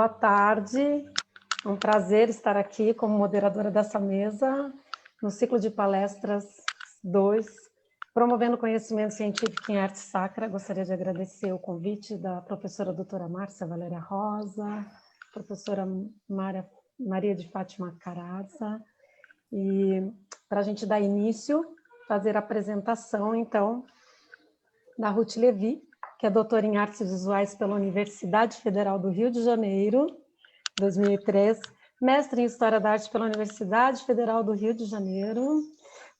Boa tarde, é um prazer estar aqui como moderadora dessa mesa, no ciclo de palestras 2, promovendo conhecimento científico em arte sacra. Gostaria de agradecer o convite da professora doutora Márcia Valéria Rosa, professora Maria de Fátima Caraza, e para a gente dar início, fazer a apresentação, então, da Ruth Levi, que é doutora em Artes Visuais pela Universidade Federal do Rio de Janeiro, 2003, mestre em História da Arte pela Universidade Federal do Rio de Janeiro,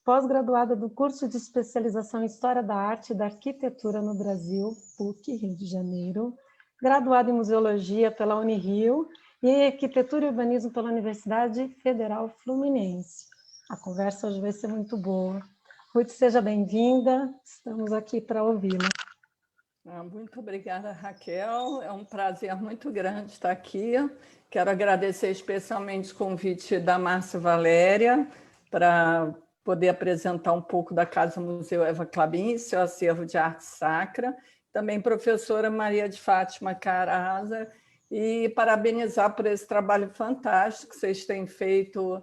pós-graduada do curso de especialização em História da Arte e da Arquitetura no Brasil, PUC, Rio de Janeiro, graduada em Museologia pela Unirio e em Arquitetura e Urbanismo pela Universidade Federal Fluminense. A conversa hoje vai ser muito boa. Ruth, seja bem-vinda, estamos aqui para ouvi-la. Muito obrigada, Raquel. É um prazer muito grande estar aqui. Quero agradecer especialmente o convite da Márcia Valéria para poder apresentar um pouco da Casa Museu Eva Clabin e seu acervo de arte sacra. Também professora Maria de Fátima Caraza, e parabenizar por esse trabalho fantástico que vocês têm feito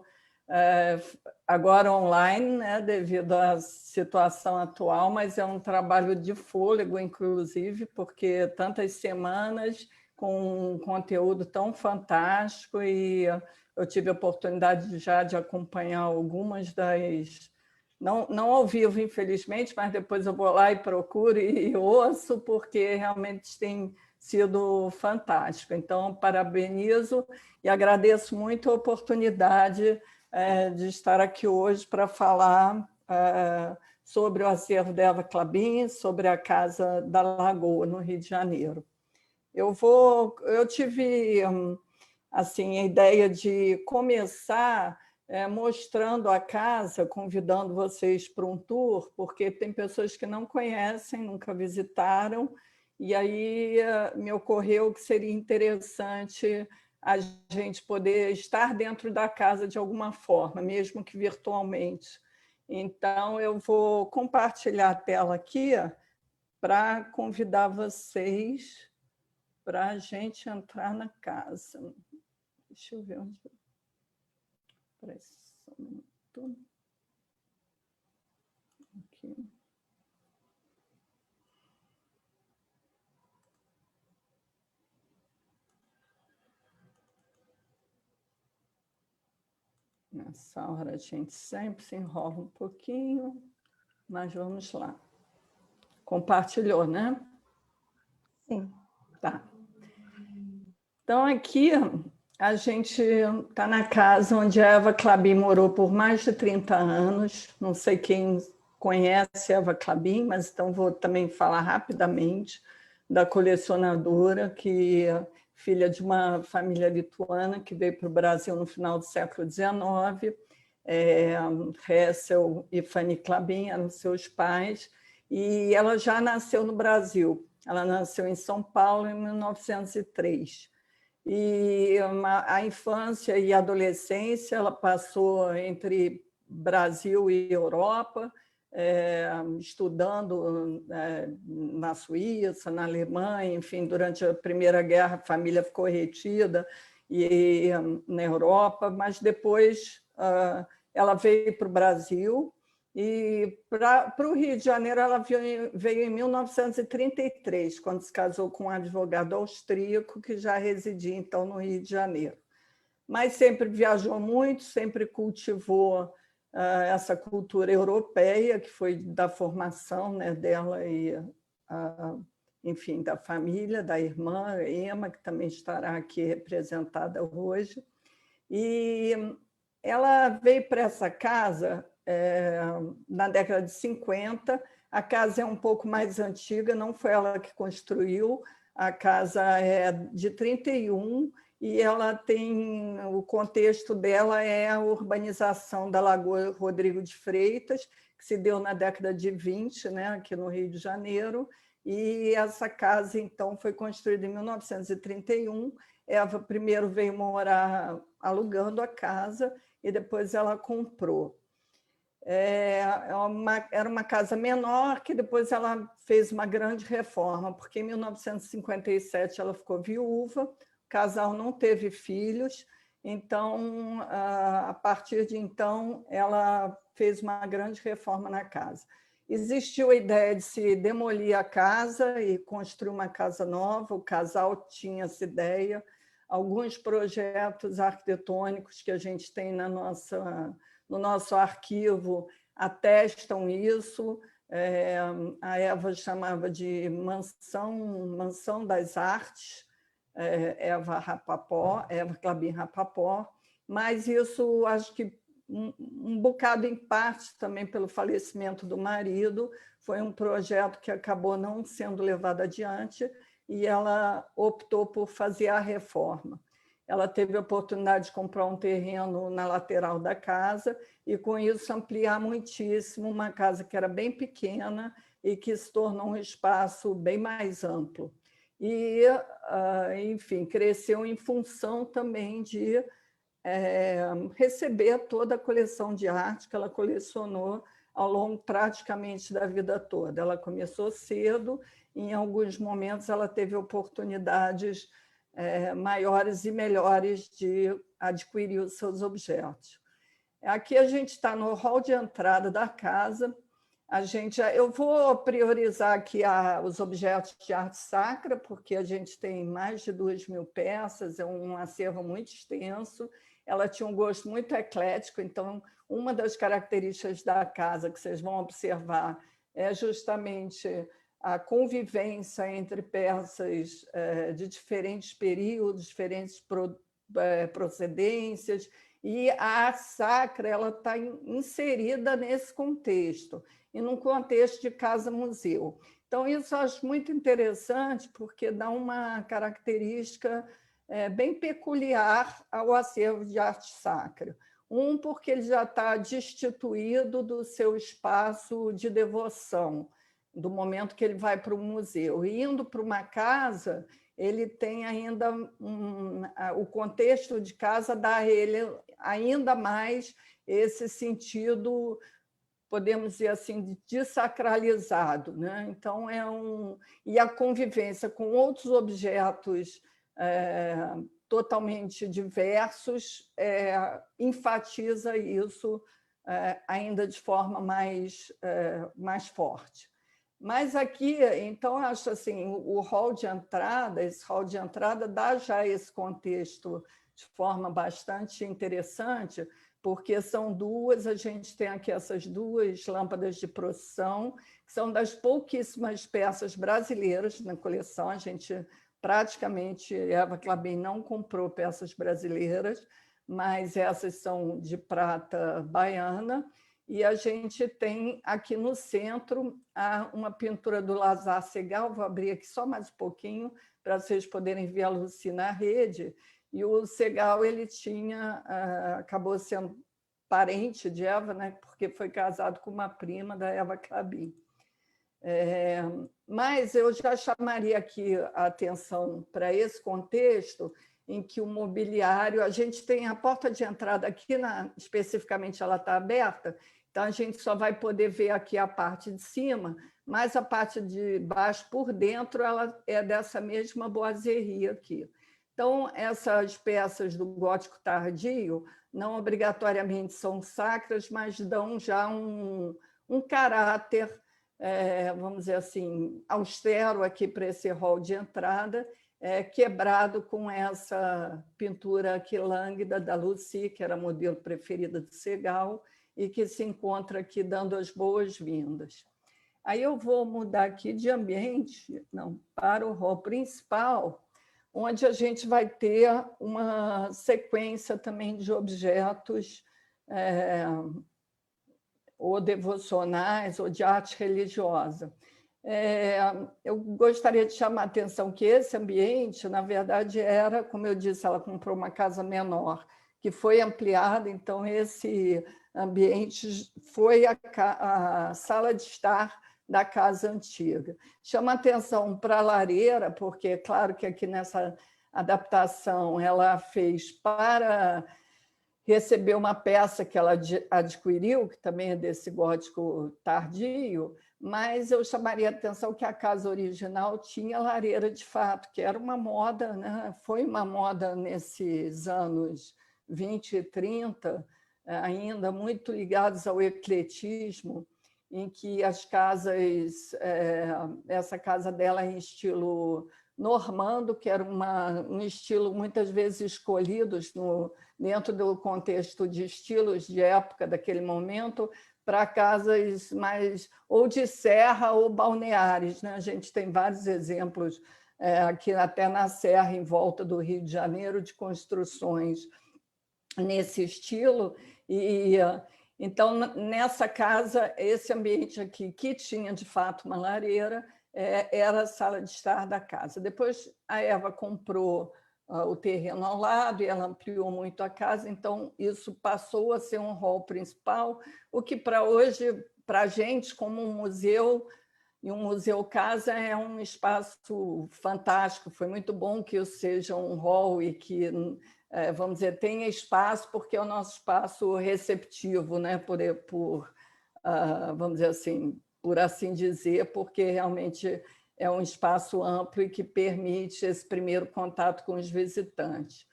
agora online, né, devido à situação atual, mas é um trabalho de fôlego, inclusive, porque tantas semanas com um conteúdo tão fantástico, e eu tive a oportunidade já de acompanhar algumas das... Não ao vivo, infelizmente, mas depois eu vou lá e procuro e ouço, porque realmente tem sido fantástico. Então, parabenizo e agradeço muito a oportunidade de estar aqui hoje para falar sobre o acervo da Eva Clabin, sobre a Casa da Lagoa, no Rio de Janeiro. Eu tive assim, a ideia de começar mostrando a casa, convidando vocês para um tour, porque tem pessoas que não conhecem, nunca visitaram, e aí me ocorreu que seria interessante a gente poder estar dentro da casa de alguma forma, mesmo que virtualmente. Então, eu vou compartilhar a tela aqui para convidar vocês para a gente entrar na casa. Deixa eu ver onde... Espera só um minuto. Aqui. Nessa hora a gente sempre se enrola um pouquinho, mas vamos lá. Compartilhou, né? Sim. Tá. Então, aqui a gente está na casa onde a Eva Clabin morou por mais de 30 anos. Não sei quem conhece a Eva Clabin, mas então vou também falar rapidamente da colecionadora, que é filha de uma família lituana que veio para o Brasil no final do século XIX. Hessel e Fanny Clabin eram seus pais, e ela já nasceu no Brasil. Ela nasceu em São Paulo em 1903. E a infância e a adolescência ela passou entre Brasil e Europa, estudando na Suíça, na Alemanha, enfim, durante a Primeira Guerra a família ficou retida e na Europa, mas depois ela veio para o Brasil, e para o Rio de Janeiro ela veio em 1933, quando se casou com um advogado austríaco que já residia então no Rio de Janeiro. Mas sempre viajou muito, sempre cultivou essa cultura europeia, que foi da formação, né, dela e, enfim, da família, da irmã Emma, que também estará aqui representada hoje. E ela veio para essa casa na década de 50. A casa é um pouco mais antiga, não foi ela que construiu, a casa é de 31, e ela tem, o contexto dela é a urbanização da Lagoa Rodrigo de Freitas, que se deu na década de 20, né, aqui no Rio de Janeiro, e essa casa, então, foi construída em 1931. Eva primeiro veio morar alugando a casa, e depois ela comprou. Era uma casa menor, que depois ela fez uma grande reforma, porque em 1957 ela ficou viúva, casal não teve filhos, então, a partir de então, ela fez uma grande reforma na casa. Existiu a ideia de se demolir a casa e construir uma casa nova, o casal tinha essa ideia, alguns projetos arquitetônicos que a gente tem no nosso arquivo atestam isso. A Eva chamava de mansão das artes, Eva Clabin Rapaport, mas isso acho que um bocado em parte também pelo falecimento do marido, foi um projeto que acabou não sendo levado adiante e ela optou por fazer a reforma. Ela teve a oportunidade de comprar um terreno na lateral da casa e, com isso, ampliar muitíssimo uma casa que era bem pequena e que se tornou um espaço bem mais amplo. E, enfim, cresceu em função também de receber toda a coleção de arte que ela colecionou ao longo praticamente da vida toda. Ela começou cedo, e em alguns momentos ela teve oportunidades maiores e melhores de adquirir os seus objetos. Aqui a gente está no hall de entrada da casa. Eu vou priorizar aqui os objetos de arte sacra, porque a gente tem mais de 2.000 peças, é um acervo muito extenso. Ela tinha um gosto muito eclético, então uma das características da casa que vocês vão observar é justamente a convivência entre peças de diferentes períodos, diferentes procedências, e a arte sacra ela está inserida nesse contexto, e num contexto de casa-museu. Então, isso eu acho muito interessante, porque dá uma característica bem peculiar ao acervo de arte sacra. Porque ele já está destituído do seu espaço de devoção, do momento que ele vai para o museu. E indo para uma casa, ele tem ainda o contexto de casa dá a ele ainda mais esse sentido, podemos dizer assim, desacralizado, né? Então, e a convivência com outros objetos totalmente diversos enfatiza isso ainda de forma mais forte. Mas aqui, então, acho assim, o hall de entrada, esse hall de entrada dá já esse contexto de forma bastante interessante, porque a gente tem aqui essas 2 lâmpadas de procissão, que são das pouquíssimas peças brasileiras na coleção. A gente praticamente, Eva Clabin não comprou peças brasileiras, mas essas são de prata baiana. E a gente tem aqui no centro uma pintura do Lazar Segal, vou abrir aqui só mais um pouquinho para vocês poderem ver a Lucy na rede. E o Segal ele acabou sendo parente de Eva, né, porque foi casado com uma prima da Eva Clabin. Mas eu já chamaria aqui a atenção para esse contexto em que o mobiliário, a gente tem a porta de entrada aqui, especificamente ela está aberta, então a gente só vai poder ver aqui a parte de cima, mas a parte de baixo, por dentro, ela é dessa mesma boiserie aqui. Então, essas peças do gótico tardio não obrigatoriamente são sacras, mas dão já um caráter, vamos dizer assim, austero aqui para esse hall de entrada, quebrado com essa pintura aqui lânguida da Lucy, que era a modelo preferida do Segal, e que se encontra aqui dando as boas-vindas. Aí eu vou mudar aqui de ambiente para o hall principal, onde a gente vai ter uma sequência também de objetos ou devocionais ou de arte religiosa. Eu gostaria de chamar a atenção que esse ambiente, na verdade, era, como eu disse, ela comprou uma casa menor, que foi ampliada, então esse ambiente foi a sala de estar da casa antiga. Chama atenção para a lareira, porque é claro que aqui nessa adaptação ela fez para recebeu uma peça que ela adquiriu, que também é desse gótico tardio, mas eu chamaria a atenção que a casa original tinha lareira de fato, que era uma moda, né? Foi uma moda nesses anos 20 e 30, ainda muito ligados ao ecletismo, em que as casas, essa casa dela é em estilo normando, que era um estilo muitas vezes escolhido dentro do contexto de estilos de época daquele momento, para casas mais ou de serra ou balneares, né? A gente tem vários exemplos aqui até na serra, em volta do Rio de Janeiro, de construções nesse estilo. E então, nessa casa, esse ambiente aqui, que tinha de fato uma lareira, era a sala de estar da casa. Depois a Eva comprou o terreno ao lado e ela ampliou muito a casa, então isso passou a ser um hall principal, o que para hoje, para a gente, como um museu, e um museu casa é um espaço fantástico. Foi muito bom que isso seja um hall e que, vamos dizer, tenha espaço, porque é o nosso espaço receptivo, né? Vamos dizer assim, por assim dizer, porque realmente é um espaço amplo e que permite esse primeiro contato com os visitantes.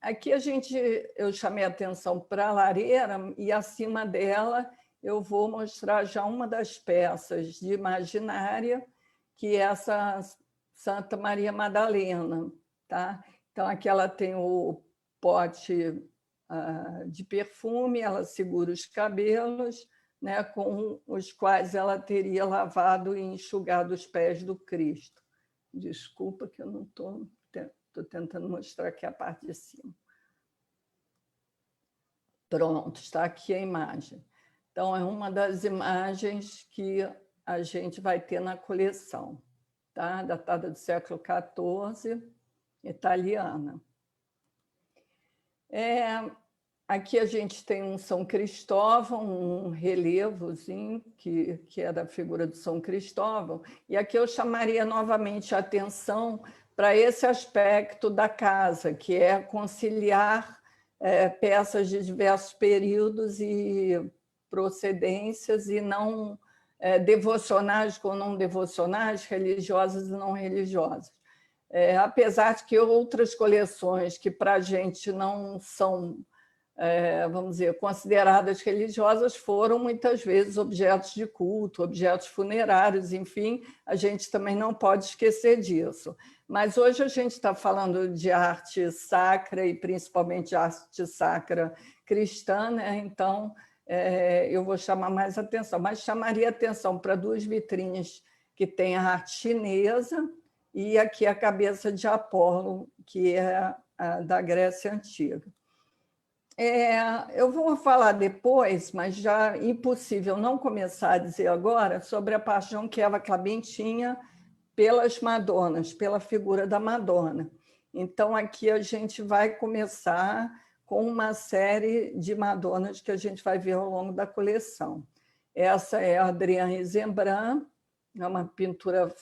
Aqui eu chamei a atenção para a lareira e acima dela eu vou mostrar já uma das peças de imaginária, que é essa Santa Maria Madalena. Tá? Então, aqui ela tem o pote de perfume, ela segura os cabelos, né, com os quais ela teria lavado e enxugado os pés do Cristo. Desculpa que eu não estou tentando mostrar aqui a parte de cima. Pronto, está aqui a imagem. Então, é uma das imagens que a gente vai ter na coleção, tá? Datada do século XIV, italiana. Aqui a gente tem um São Cristóvão, um relevozinho, que é da figura do São Cristóvão, e aqui eu chamaria novamente a atenção para esse aspecto da casa, que é conciliar peças de diversos períodos e procedências, e não devocionais com não devocionais, religiosas e não religiosas. Apesar de que outras coleções que para a gente não são, vamos dizer, consideradas religiosas, foram muitas vezes objetos de culto, objetos funerários, enfim, a gente também não pode esquecer disso. Mas hoje a gente está falando de arte sacra e principalmente arte sacra cristã, né? Então eu vou chamar mais atenção, mas chamaria atenção para duas vitrines que têm a arte chinesa e aqui a cabeça de Apolo, que é da Grécia Antiga. Eu vou falar depois, mas já é impossível não começar a dizer agora sobre a paixão que Eva Clabin tinha pelas Madonas, pela figura da Madonna. Então, aqui a gente vai começar com uma série de Madonas que a gente vai ver ao longo da coleção. Essa é a Adriane Rembrandt, é uma pintura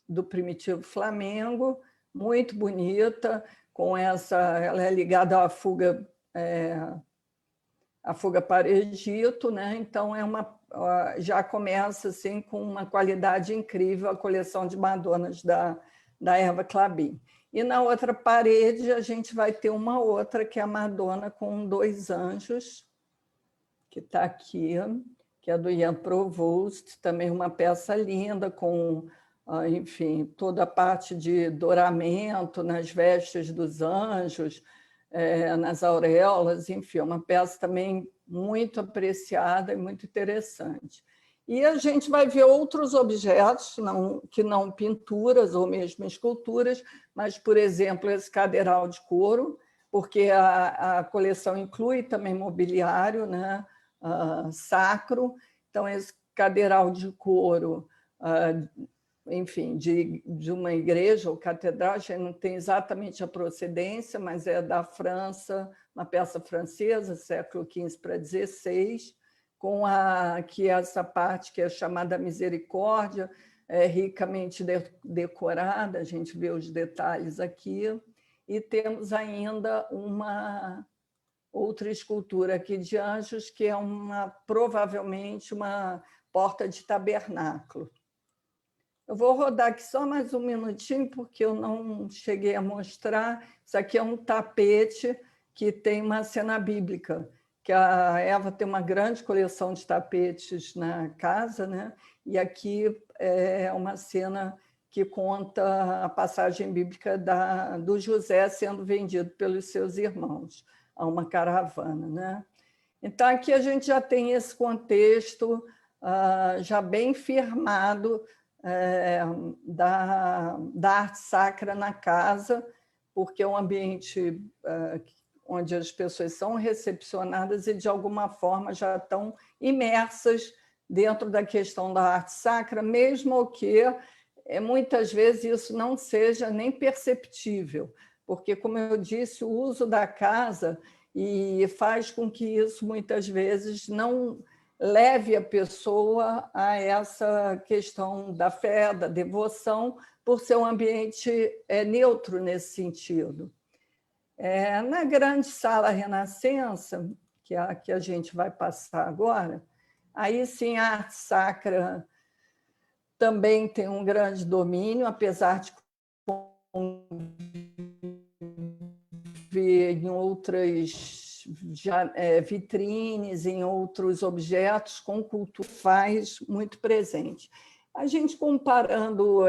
do primitivo Flamengo, muito bonita, com ela é ligada à fuga para o Egito, né? Então já começa assim com uma qualidade incrível a coleção de Madonas da Eva Clabin. E na outra parede a gente vai ter uma outra, que é a Madonna com dois anjos, que está aqui, que é do Ian Provost, também uma peça linda, com, enfim, toda a parte de douramento nas vestes dos anjos, nas auréolas, enfim, uma peça também muito apreciada e muito interessante. E a gente vai ver outros objetos, que não pinturas ou mesmo esculturas, mas, por exemplo, esse cadeiral de couro, porque a coleção inclui também mobiliário, né, sacro. Então, esse cadeiral de couro, enfim, de uma igreja ou catedral, a gente não tem exatamente a procedência, mas é da França, uma peça francesa, século XV para XVI, com aqui essa parte que é chamada Misericórdia, ricamente decorada, a gente vê os detalhes aqui, e temos ainda uma outra escultura aqui de anjos, que é provavelmente uma porta de tabernáculo. Eu vou rodar aqui só mais um minutinho, porque eu não cheguei a mostrar. Isso aqui é um tapete que tem uma cena bíblica, que a Eva tem uma grande coleção de tapetes na casa, né? E aqui é uma cena que conta a passagem bíblica do José sendo vendido pelos seus irmãos a uma caravana, né? Então, aqui a gente já tem esse contexto já bem firmado da arte sacra na casa, porque é um ambiente onde as pessoas são recepcionadas e, de alguma forma, já estão imersas dentro da questão da arte sacra, mesmo que muitas vezes isso não seja nem perceptível, porque, como eu disse, o uso da casa e faz com que isso, muitas vezes, não leve a pessoa a essa questão da fé, da devoção, por ser um ambiente neutro nesse sentido. Na grande sala Renascença, que é a que a gente vai passar agora, aí sim a arte sacra também tem um grande domínio, apesar de ver em outras vitrines, em outros objetos, com cultura faz muito presente. A gente comparando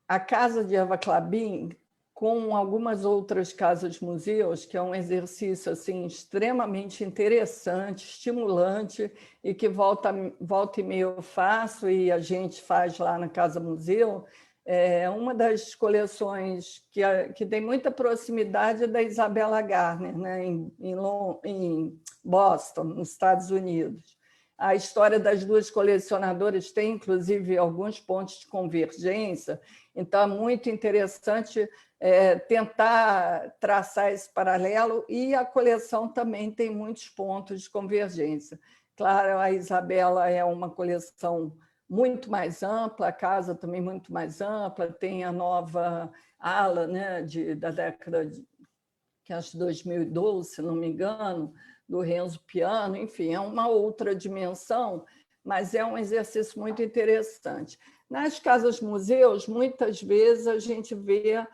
a casa de Eva Klabin com algumas outras casas-museus, que é um exercício assim, extremamente interessante, estimulante, e que volta e meia eu faço, e a gente faz lá na Casa-Museu. Uma das coleções que tem muita proximidade é da Isabella Gardner, né, em Boston, nos Estados Unidos. A história das duas colecionadoras tem, inclusive, alguns pontos de convergência, então é muito interessante tentar traçar esse paralelo, e a coleção também tem muitos pontos de convergência. Claro, a Isabella é uma coleção muito mais ampla, a casa também muito mais ampla, tem a nova ala, né, da década de 2012, se não me engano, do Renzo Piano, enfim, é uma outra dimensão, mas é um exercício muito interessante. Nas casas-museus, muitas vezes a gente vê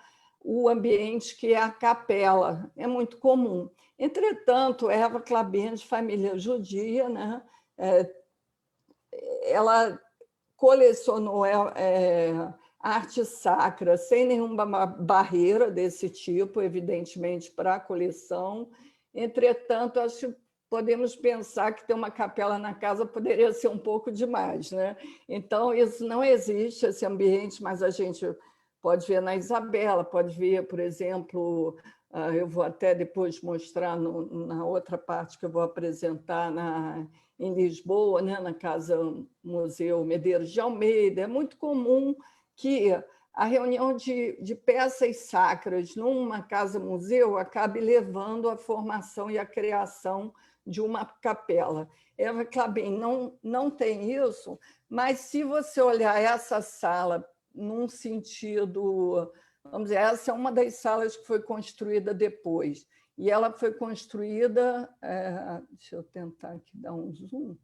o ambiente que é a capela, é muito comum. Entretanto, Eva Klabin, de família judia, né, ela colecionou arte sacra sem nenhuma barreira desse tipo, evidentemente, para a coleção. Entretanto, acho que podemos pensar que ter uma capela na casa poderia ser um pouco demais, né? Então, isso não existe, esse ambiente, mas a gente pode ver na Isabella, pode ver, por exemplo, eu vou até depois mostrar na outra parte que eu vou apresentar em Lisboa, né, na Casa Museu Medeiros de Almeida. É muito comum que a reunião de peças sacras numa casa-museu acabe levando à formação e à criação de uma capela. Eva Klabin não tem isso, mas se você olhar essa sala num sentido, vamos dizer, essa é uma das salas que foi construída depois, e ela foi construída, deixa eu tentar aqui dar um zoom,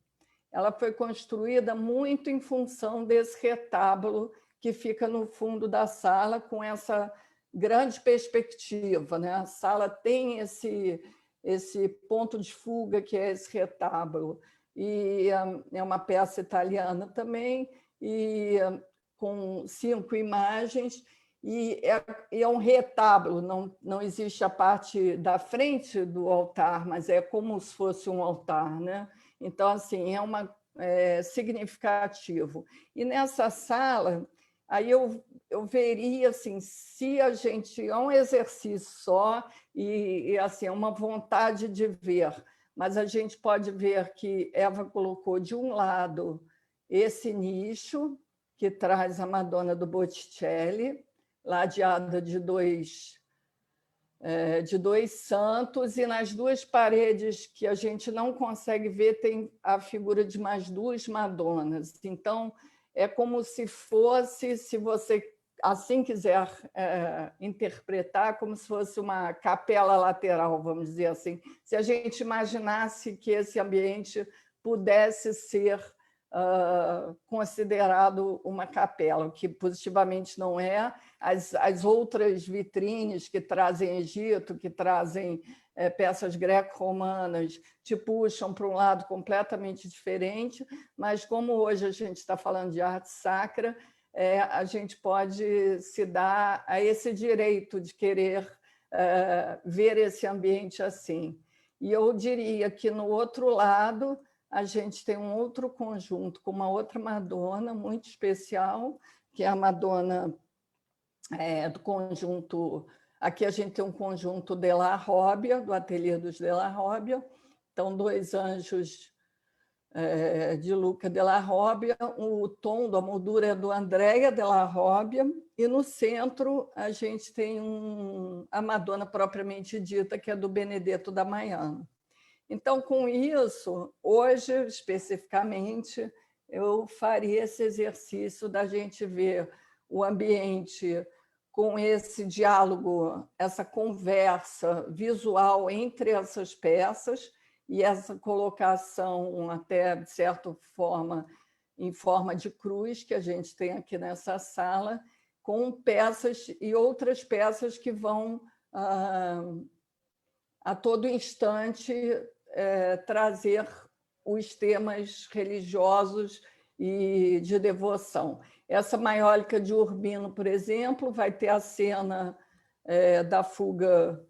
ela foi construída muito em função desse retábulo que fica no fundo da sala, com essa grande perspectiva, né? A sala tem esse ponto de fuga que é esse retábulo, e é uma peça italiana também, e com 5 imagens, e é um retábulo, não existe a parte da frente do altar, mas é como se fosse um altar, né? Então, assim, é significativo. E nessa sala, aí eu veria, assim, se a gente... É um exercício só e assim, é uma vontade de ver, mas a gente pode ver que Eva colocou, de um lado, esse nicho, que traz a Madonna do Botticelli, ladeada de 2 de 2 santos, e nas 2 paredes que a gente não consegue ver tem a figura de mais 2 Madonas. Então, é como se fosse, se você assim quiser interpretar, como se fosse uma capela lateral, vamos dizer assim. Se a gente imaginasse que esse ambiente pudesse ser considerado uma capela, o que positivamente não é. As outras vitrines que trazem Egito, que trazem peças greco-romanas, te puxam para um lado completamente diferente, mas como hoje a gente está falando de arte sacra, a gente pode se dar a esse direito de querer ver esse ambiente assim. E eu diria que, no outro lado, a gente tem um outro conjunto com uma outra Madonna muito especial, que é a Madonna do conjunto... Aqui a gente tem um conjunto de La Robbia, do ateliê dos de La Robbia. Então, 2 anjos de Luca de La Robbia, o tom da moldura é do Andrea de La Robbia, e no centro a gente tem a Madonna propriamente dita, que é do Benedetto da Maiano. Então, com isso, hoje, especificamente, eu faria esse exercício da gente ver o ambiente com esse diálogo, essa conversa visual entre essas peças e essa colocação, até de certa forma, em forma de cruz, que a gente tem aqui nessa sala, com peças e outras peças que vão, a todo instante, trazer os temas religiosos e de devoção. Essa maiólica de Urbino, por exemplo, vai ter a cena da fuga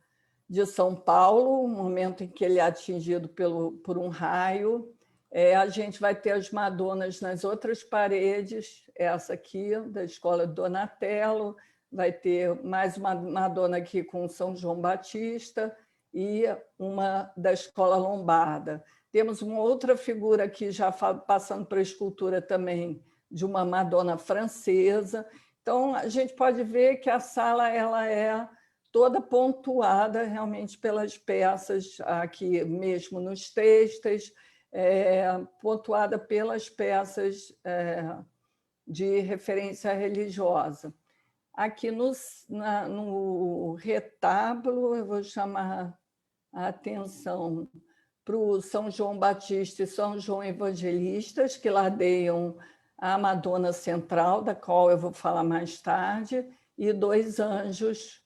de São Paulo, o momento em que ele é atingido por um raio. A gente vai ter as Madonas nas outras paredes, essa aqui, da Escola de Donatello, vai ter mais uma Madonna aqui com São João Batista e uma da Escola Lombarda. Temos uma outra figura aqui, já passando para a escultura também, de uma Madonna francesa. Então, a gente pode ver que a sala ela é toda pontuada realmente pelas peças, aqui mesmo nos textos, pontuada pelas peças de referência religiosa. Aqui no retábulo, eu vou chamar a atenção para o São João Batista e São João Evangelistas, que ladeiam a Madonna Central, da qual eu vou falar mais tarde, e 2 anjos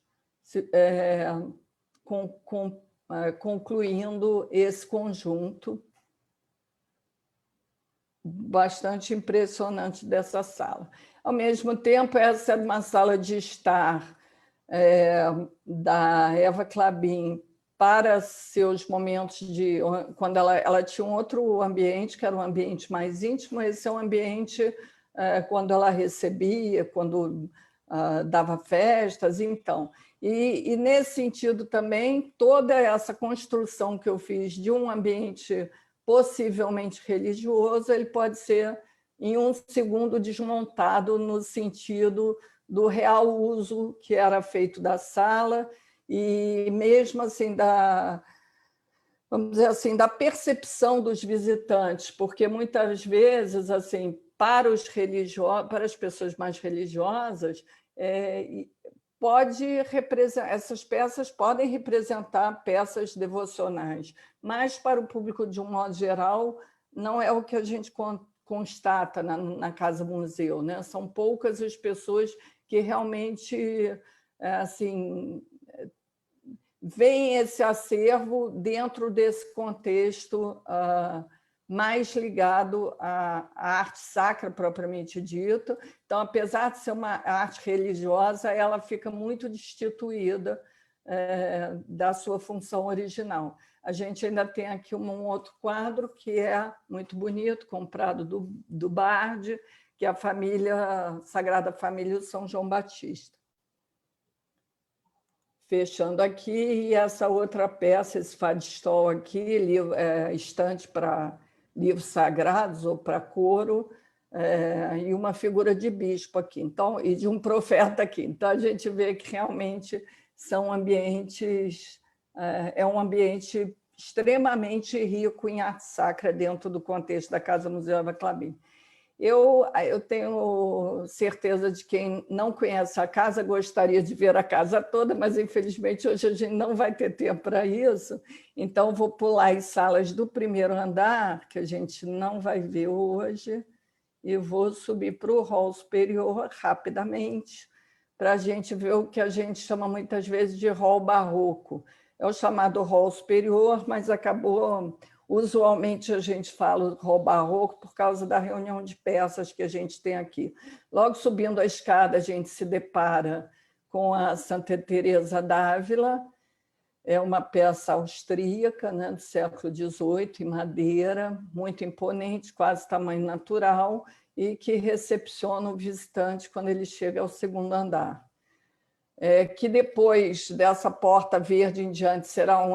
concluindo esse conjunto bastante impressionante dessa sala. Ao mesmo tempo, essa é uma sala de estar da Eva Clabin para seus momentos de... Quando ela tinha um outro ambiente, que era um ambiente mais íntimo, esse é um ambiente quando ela recebia, quando dava festas, então. E nesse sentido também, toda essa construção que eu fiz de um ambiente possivelmente religioso, ele pode ser, em um segundo, desmontado no sentido do real uso que era feito da sala e mesmo assim vamos dizer assim, da percepção dos visitantes, porque muitas vezes, assim, para os religiosos, para as pessoas mais religiosas, essas peças podem representar peças devocionais, mas para o público, de um modo geral, não é o que a gente constata na casa-museu, né? São poucas as pessoas que realmente assim, veem esse acervo dentro desse contexto mais ligado à arte sacra propriamente dita. Então, apesar de ser uma arte religiosa, ela fica muito destituída da sua função original. A gente ainda tem aqui um outro quadro que é muito bonito, comprado do Bardi, que é a Sagrada Família de São João Batista. Fechando aqui, e essa outra peça, esse fadistol aqui, estante para livros sagrados ou para coro, e uma figura de bispo aqui, então, e de um profeta aqui. Então, a gente vê que realmente são ambientes, é um ambiente extremamente rico em arte sacra dentro do contexto da Casa Museu Eva Clabin. Eu tenho certeza de quem não conhece a casa gostaria de ver a casa toda, mas infelizmente hoje a gente não vai ter tempo para isso, então vou pular as salas do primeiro andar, que a gente não vai ver hoje, e vou subir para o hall superior rapidamente, para a gente ver o que a gente chama muitas vezes de hall barroco. É o chamado hall superior, mas acabou... Usualmente a gente fala hall barroco por causa da reunião de peças que a gente tem aqui. Logo subindo a escada, a gente se depara com a Santa Teresa d'Ávila, é uma peça austríaca, né, do século XVIII, em madeira, muito imponente, quase tamanho natural, e que recepciona o visitante quando ele chega ao segundo andar. Que depois dessa porta verde em diante serão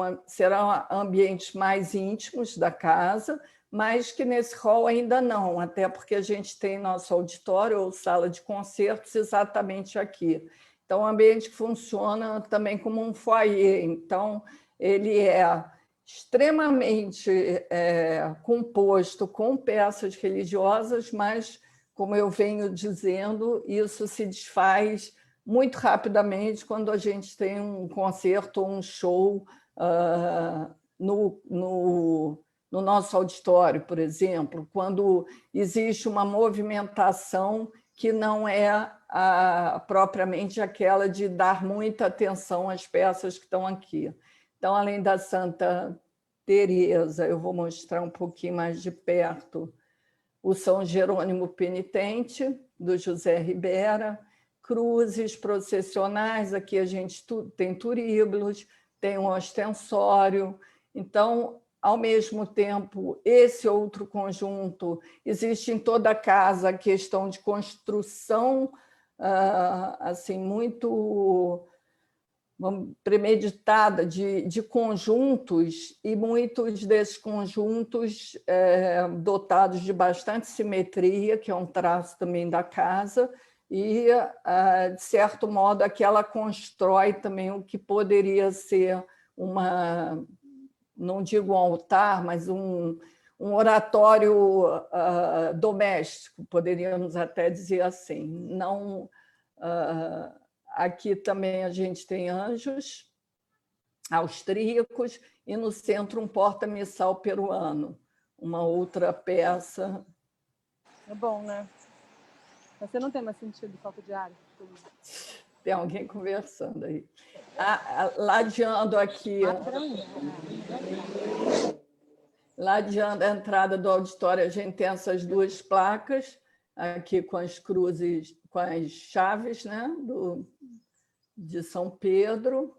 ambientes mais íntimos da casa, mas que nesse hall ainda não, até porque a gente tem nosso auditório ou sala de concertos exatamente aqui. Então, é um ambiente que funciona também como um foyer, então ele é extremamente composto com peças religiosas, mas, como eu venho dizendo, isso se desfaz muito rapidamente quando a gente tem um concerto ou um show no nosso auditório, por exemplo, quando existe uma movimentação que não é propriamente aquela de dar muita atenção às peças que estão aqui. Então, além da Santa Teresa, eu vou mostrar um pouquinho mais de perto o São Jerônimo Penitente, do José Ribera, cruzes processionais, aqui a gente tem turíbulos, tem um ostensório. Então, ao mesmo tempo, esse outro conjunto, existe em toda a casa a questão de construção assim, muito premeditada de conjuntos, e muitos desses conjuntos dotados de bastante simetria, que é um traço também da casa, e, de certo modo, aqui ela constrói também o que poderia ser não digo um altar, mas um oratório doméstico, poderíamos até dizer assim. Não, aqui também a gente tem anjos austríacos e no centro um porta-missal peruano, uma outra peça. É bom, né? Você não tem mais sentido falta de ar? Tem alguém conversando aí. Ladeando aqui, ladeando a entrada do auditório, a gente tem essas duas placas, aqui com as cruzes, com as chaves, né, de São Pedro.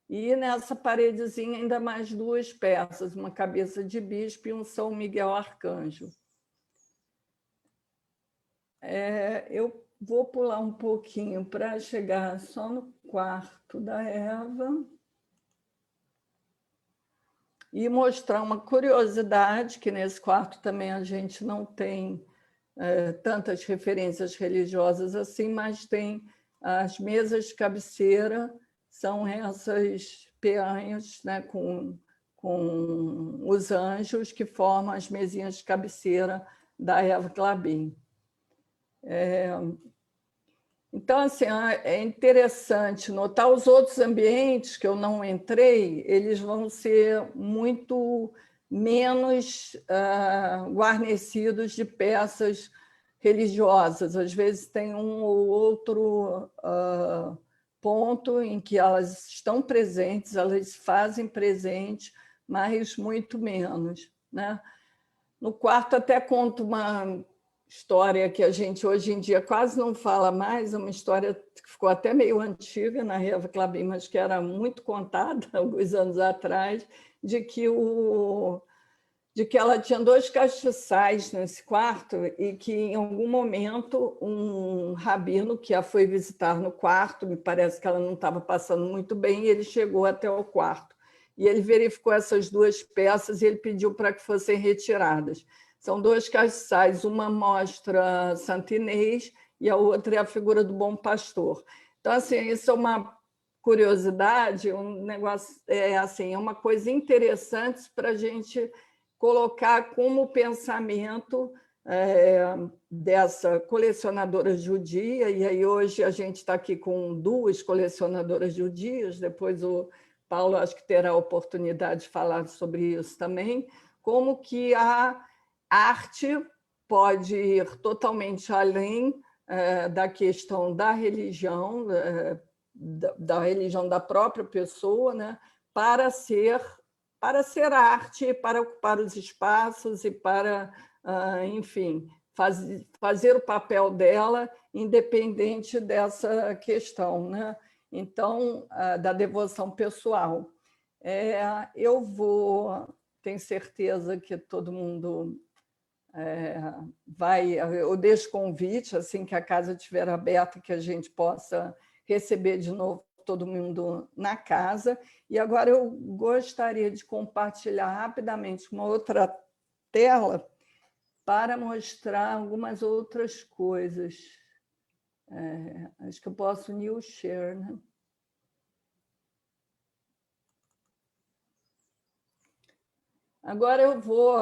E nessa paredezinha ainda mais duas peças, uma cabeça de bispo e um São Miguel Arcanjo. Eu vou pular um pouquinho para chegar só no quarto da Eva e mostrar uma curiosidade, que nesse quarto também a gente não tem tantas referências religiosas assim, mas tem as mesas de cabeceira, são essas peãs, né, com os anjos que formam as mesinhas de cabeceira da Eva Clabin. Então, assim, é interessante notar os outros ambientes que eu não entrei, eles vão ser muito menos guarnecidos de peças religiosas. Às vezes tem um ou outro ponto em que elas estão presentes, elas fazem presente, mas muito menos, né? No quarto até conto uma história que a gente hoje em dia quase não fala mais, é uma história que ficou até meio antiga na Eva Clabin, mas que era muito contada alguns anos atrás, de que ela tinha 2 castiçais nesse quarto e que, em algum momento, um rabino que a foi visitar no quarto, me parece que ela não estava passando muito bem, e ele chegou até o quarto. E ele verificou essas 2 peças e ele pediu para que fossem retiradas. São 2 castiçais, uma mostra Santo Inês e a outra é a figura do Bom Pastor. Então, assim, isso é uma curiosidade, um negócio assim, é uma coisa interessante para a gente colocar como pensamento dessa colecionadora judia, e aí hoje a gente está aqui com 2 colecionadoras judias, depois o Paulo acho que terá a oportunidade de falar sobre isso também, como que a arte pode ir totalmente além da questão da religião, da religião da própria pessoa, né, para ser arte, para ocupar os espaços e para, enfim, fazer o papel dela independente dessa questão, né? Então, da devoção pessoal. Tenho certeza que todo mundo eu deixo convite, assim que a casa estiver aberta, que a gente possa receber de novo todo mundo na casa. E agora eu gostaria de compartilhar rapidamente uma outra tela para mostrar algumas outras coisas. Acho que eu posso new share, né? Agora eu vou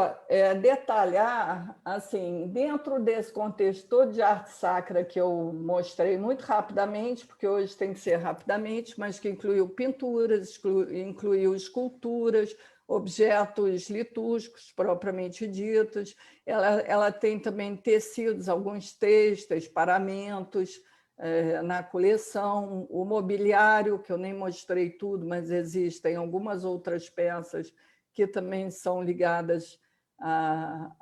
detalhar, assim, dentro desse contexto todo de arte sacra que eu mostrei muito rapidamente, porque hoje tem que ser rapidamente, mas que incluiu pinturas, incluiu esculturas, objetos litúrgicos propriamente ditos. Ela tem também tecidos, alguns têxteis, paramentos na coleção, o mobiliário, que eu nem mostrei tudo, mas existem algumas outras peças que também são ligadas à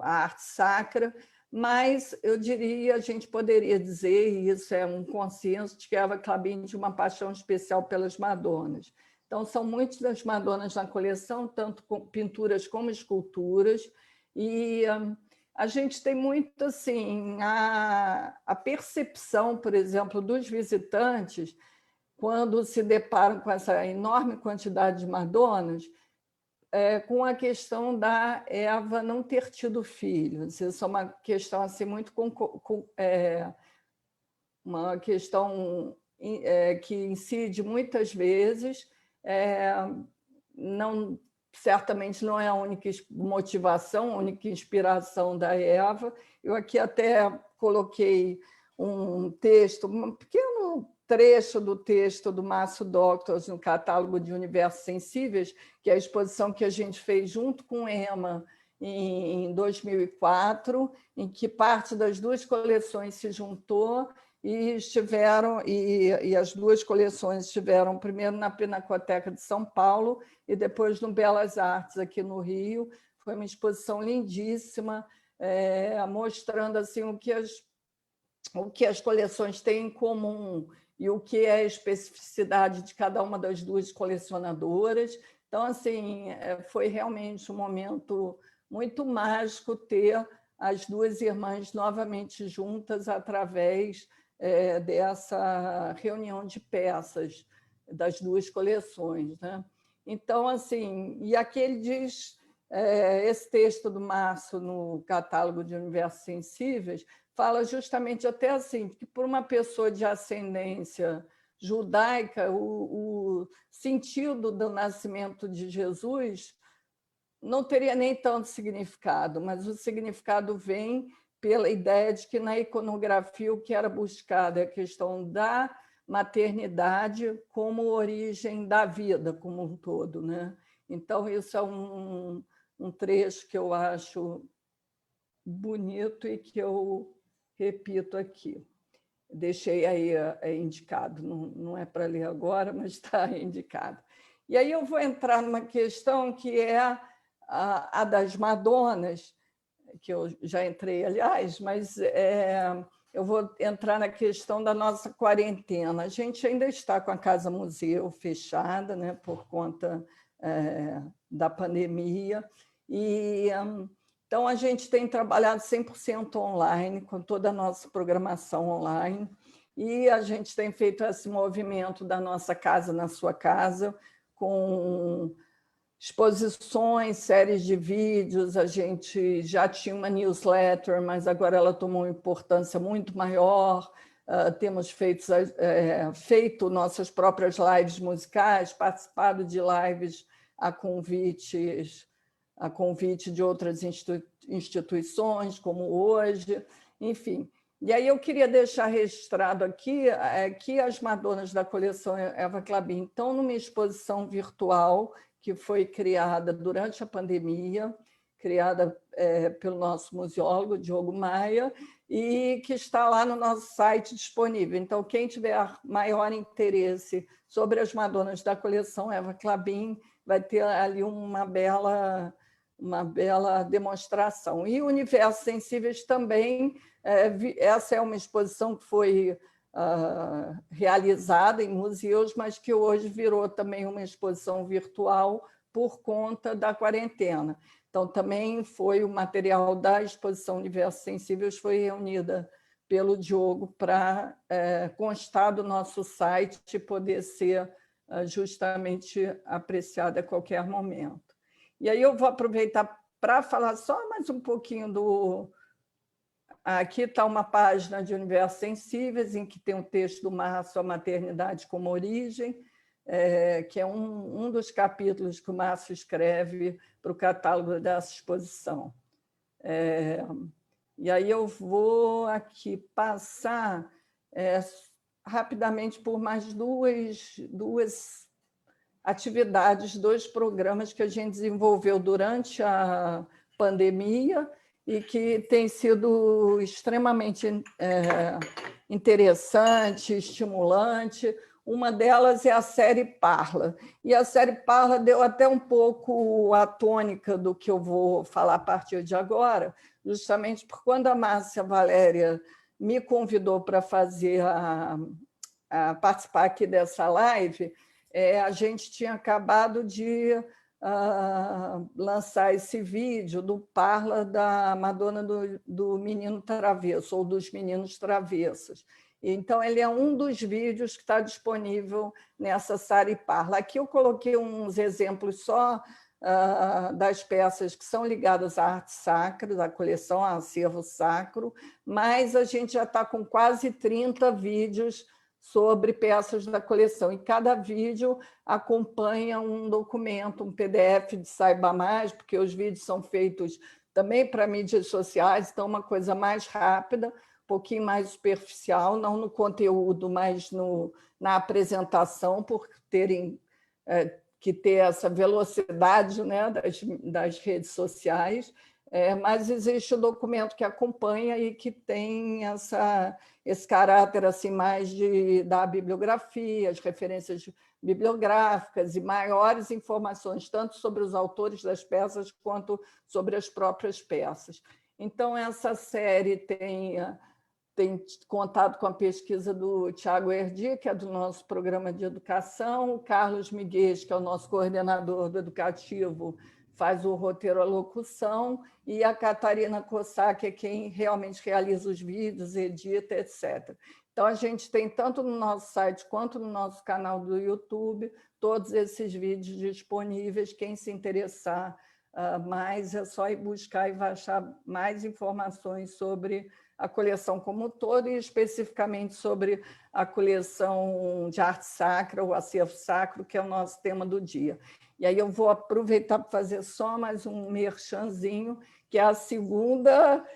arte sacra, mas eu diria, a gente poderia dizer, e isso é um consenso, de que Eva Clabin tinha uma paixão especial pelas Madonas. Então, são muitas das Madonas na coleção, tanto com pinturas como esculturas, e a gente tem muito assim, a percepção, por exemplo, dos visitantes, quando se deparam com essa enorme quantidade de Madonas, com a questão da Eva não ter tido filhos. Isso é uma questão assim, muito uma questão que incide muitas vezes, certamente não é a única motivação, a única inspiração da Eva. Eu aqui até coloquei um texto, um pequeno trecho do texto do Márcio Doctors no catálogo de Universos Sensíveis, que é a exposição que a gente fez junto com Emma em 2004, em que parte das 2 coleções se juntou e as 2 coleções estiveram primeiro na Pinacoteca de São Paulo e depois no Belas Artes aqui no Rio. Foi uma exposição lindíssima, mostrando assim o que as coleções têm em comum e o que é a especificidade de cada uma das 2 colecionadoras. Então, assim, foi realmente um momento muito mágico ter as 2 irmãs novamente juntas através dessa reunião de peças das 2 coleções, né? Então, assim, e aqui ele diz, esse texto do Márcio no catálogo de Universos Sensíveis, fala justamente até assim, que por uma pessoa de ascendência judaica, o sentido do nascimento de Jesus não teria nem tanto significado, mas o significado vem pela ideia de que na iconografia o que era buscado é a questão da maternidade como origem da vida como um todo, né? Então, isso é um trecho que eu acho bonito e que eu repito aqui. Deixei aí indicado, não é para ler agora, mas está indicado. E aí eu vou entrar numa questão que é a das Madonas, que eu já entrei, aliás, mas eu vou entrar na questão da nossa quarentena. A gente ainda está com a Casa Museu fechada, né, por conta da pandemia, e então a gente tem trabalhado 100% online, com toda a nossa programação online, e a gente tem feito esse movimento da nossa casa na sua casa, com exposições, séries de vídeos. A gente já tinha uma newsletter, mas agora ela tomou uma importância muito maior. temos feito nossas próprias lives musicais, participado de lives a convite de outras instituições, como hoje, enfim. E aí eu queria deixar registrado aqui que as Madonas da coleção Eva Clabin estão numa exposição virtual que foi criada durante a pandemia, criada pelo nosso museólogo, Diogo Maia, e que está lá no nosso site disponível. Então, quem tiver maior interesse sobre as Madonas da coleção Eva Clabin vai ter ali uma bela demonstração. E Universos Sensíveis também, essa é uma exposição que foi realizada em museus, mas que hoje virou também uma exposição virtual por conta da quarentena. Então, também foi o material da exposição Universos Sensíveis, foi reunida pelo Diogo para constar do nosso site e poder ser justamente apreciada a qualquer momento. E aí eu vou aproveitar para falar só mais um pouquinho do... Aqui está uma página de Universos Sensíveis, em que tem um texto do Márcio, A Maternidade como Origem, que é um dos capítulos que o Márcio escreve para o catálogo dessa exposição. E aí eu vou aqui passar rapidamente por mais duas atividades, 2 programas que a gente desenvolveu durante a pandemia e que tem sido extremamente interessante, estimulante. Uma delas é a série Parla. E a série Parla deu até um pouco a tônica do que eu vou falar a partir de agora, justamente por quando a Márcia Valéria me convidou para participar aqui dessa live, a gente tinha acabado de lançar esse vídeo do Parla da Madonna do Menino Travesso, ou dos Meninos Travessos. Então, ele é um dos vídeos que está disponível nessa série Parla. Aqui eu coloquei uns exemplos só das peças que são ligadas à arte sacra, da coleção Acervo Sacro, mas a gente já está com quase 30 vídeos sobre peças da coleção. E cada vídeo acompanha um documento, um PDF de Saiba Mais, porque os vídeos são feitos também para mídias sociais, então uma coisa mais rápida, um pouquinho mais superficial, não no conteúdo, mas na apresentação, por terem que ter essa velocidade, né, das redes sociais. Mas existe o documento que acompanha e que tem esse caráter assim, mais da bibliografia, as referências bibliográficas e maiores informações, tanto sobre os autores das peças quanto sobre as próprias peças. Então, essa série tem contado com a pesquisa do Tiago Erdi, que é do nosso programa de educação, o Carlos Miguel, que é o nosso coordenador do educativo, faz o roteiro, a locução, e a Catarina Cossá, que é quem realmente realiza os vídeos, edita, etc. Então, a gente tem, tanto no nosso site quanto no nosso canal do YouTube, todos esses vídeos disponíveis. Quem se interessar mais, é só ir buscar e vai achar mais informações sobre a coleção como um todo, e especificamente sobre a coleção de arte sacra, o acervo sacro, que é o nosso tema do dia. E aí eu vou aproveitar para fazer só mais um merchanzinho, que é a segunda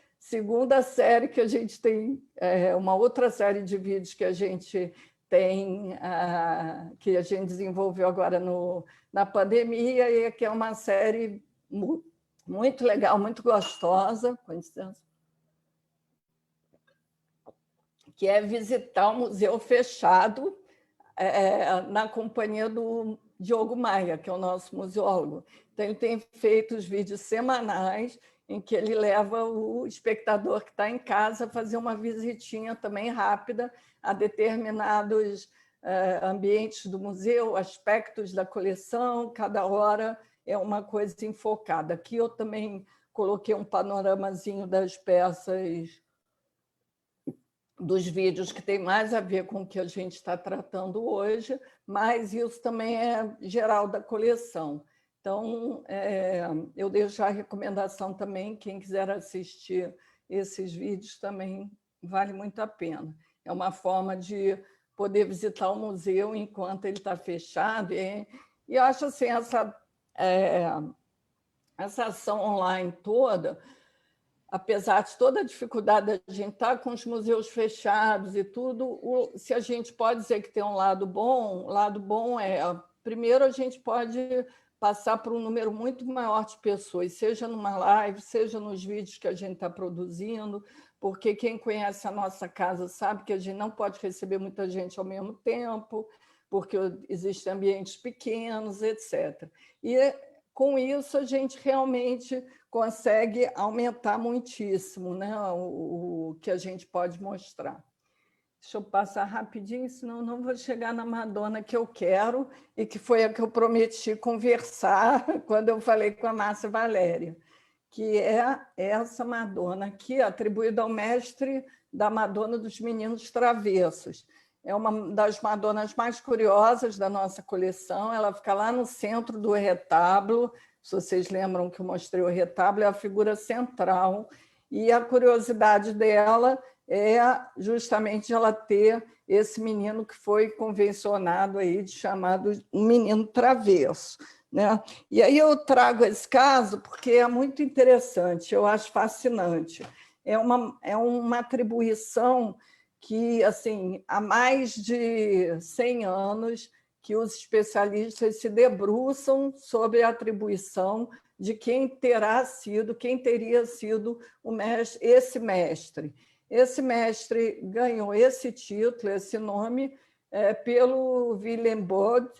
série que a gente tem, uma outra série de vídeos que a gente tem, que a gente desenvolveu agora na pandemia, e que é uma série muito legal, muito gostosa, com licença, que é visitar o museu fechado na companhia do Diogo Maia, que é o nosso museólogo. Então, ele tem feito os vídeos semanais em que ele leva o espectador que está em casa a fazer uma visitinha também rápida a determinados ambientes do museu, aspectos da coleção, cada hora é uma coisa enfocada. Aqui eu também coloquei um panoramazinho das peças, dos vídeos que tem mais a ver com o que a gente está tratando hoje, mas isso também é geral da coleção. Então, eu deixo a recomendação também, quem quiser assistir esses vídeos também vale muito a pena. é uma forma de poder visitar o museu enquanto ele está fechado. E eu acho assim, essa ação online toda, apesar de toda a dificuldade da gente estar com os museus fechados e tudo, se a gente pode dizer que tem um lado bom, o lado bom primeiro, a gente pode passar por um número muito maior de pessoas, seja numa live, seja nos vídeos que a gente está produzindo, porque quem conhece a nossa casa sabe que a gente não pode receber muita gente ao mesmo tempo, porque existem ambientes pequenos, etc. E, com isso, a gente realmente consegue aumentar muitíssimo, né, o que a gente pode mostrar. Deixa eu passar rapidinho, senão não vou chegar na Madonna que eu quero e que foi a que eu prometi conversar quando eu falei com a Márcia Valéria, que é essa Madonna aqui, atribuída ao mestre da Madonna dos Meninos Travessos. É uma das Madonas mais curiosas da nossa coleção, ela fica lá no centro do retábulo. Se vocês lembram que eu mostrei o retábulo, é a figura central, e a curiosidade dela é justamente ela ter esse menino que foi convencionado aí de chamado um menino travesso, né? E aí eu trago esse caso porque é muito interessante, eu acho fascinante. É uma atribuição que, assim, há mais de 100 anos que os especialistas se debruçam sobre a atribuição de quem teria sido esse mestre. Esse mestre ganhou esse título, esse nome, pelo Willem Bode,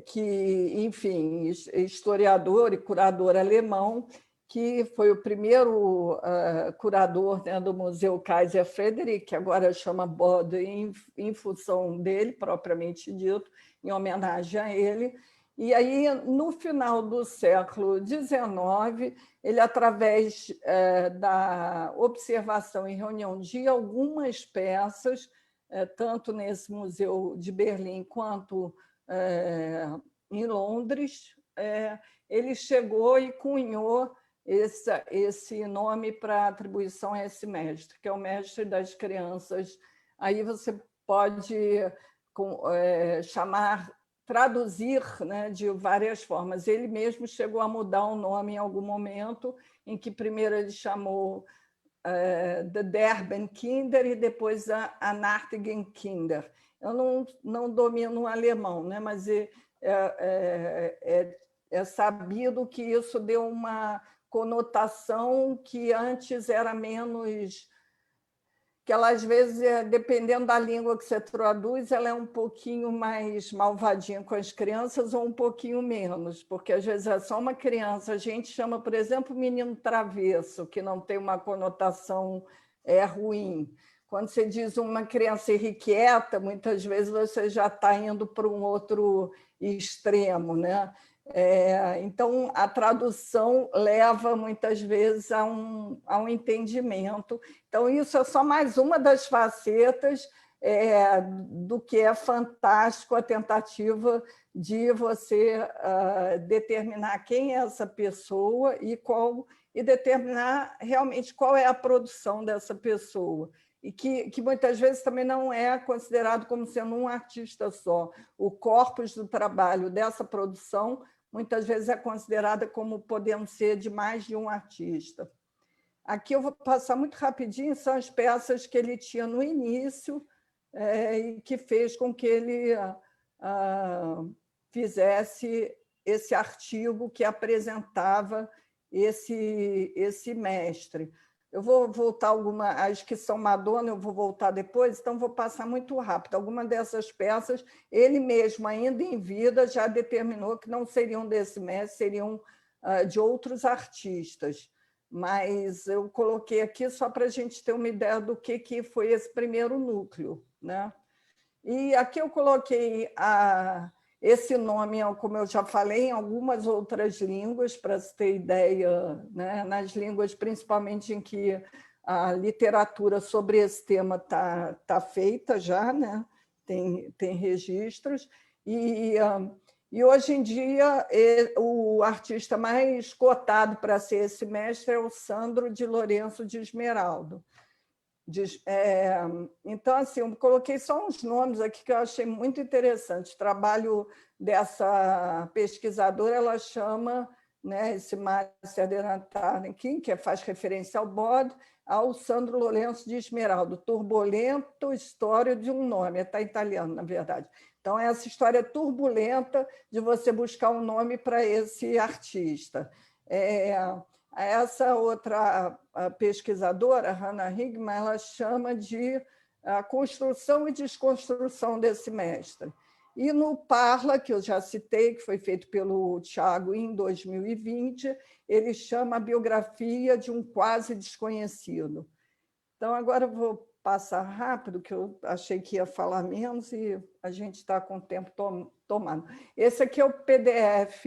que, enfim, historiador e curador alemão, que foi o primeiro curador, né, do Museu Kaiser Friedrich, que agora chama Bode em função dele, propriamente dito, em homenagem a ele. E aí, no final do século XIX, ele, através da observação e reunião de algumas peças, tanto nesse museu de Berlim quanto em Londres, ele chegou e cunhou esse nome para atribuição a esse mestre, que é o mestre das crianças. Aí você pode traduzir, né, de várias formas. Ele mesmo chegou a mudar o nome em algum momento, em que primeiro ele chamou The Derbenkinder e depois a Nachtigenkinder. Eu não domino o alemão, né, mas é sabido que isso deu uma conotação que antes era menos... que ela, às vezes, dependendo da língua que você traduz, ela é um pouquinho mais malvadinha com as crianças ou um pouquinho menos, porque, às vezes, é só uma criança. A gente chama, por exemplo, menino travesso, que não tem uma conotação ruim. Quando você diz uma criança irrequieta, muitas vezes você já está indo para um outro extremo, né? Então, a tradução leva, muitas vezes, a um entendimento. Então, isso é só mais uma das facetas do que é fantástico a tentativa de você determinar quem é essa pessoa e determinar realmente qual é a produção dessa pessoa. E que muitas vezes também não é considerado como sendo um artista só. O corpus do trabalho dessa produção muitas vezes é considerada como podendo ser de mais de um artista. Aqui eu vou passar muito rapidinho, são as peças que ele tinha no início e que fez com que ele fizesse esse artigo que apresentava esse mestre. Eu vou voltar as que são Madonna, eu vou voltar depois, então vou passar muito rápido. Algumas dessas peças, ele mesmo, ainda em vida, já determinou que não seriam desse mestre, seriam de outros artistas. Mas eu coloquei aqui só para a gente ter uma ideia do que foi esse primeiro núcleo, né? E aqui eu coloquei esse nome, como eu já falei, em algumas outras línguas, para se ter ideia, né? Nas línguas principalmente em que a literatura sobre esse tema está feita já, né? Tem registros. E hoje em dia, o artista mais cotado para ser esse mestre é o Sandro de Lourenço de Esmeraldo. Então, assim, eu coloquei só uns nomes aqui que eu achei muito interessantes. O trabalho dessa pesquisadora, ela chama, né, esse Márcia Denataren, que faz referência ao Bod, ao Sandro Lourenço de Esmeraldo, Turbulento, História de um Nome, está italiano, na verdade. Então, é essa história turbulenta de você buscar um nome para esse artista. Essa outra pesquisadora, Hannah Higman, ela chama de a construção e desconstrução desse mestre. E no Parla, que eu já citei, que foi feito pelo Tiago em 2020, ele chama a biografia de um quase desconhecido. Então, agora eu vou passar rápido, que eu achei que ia falar menos e a gente está com o tempo tomado. Esse aqui é o PDF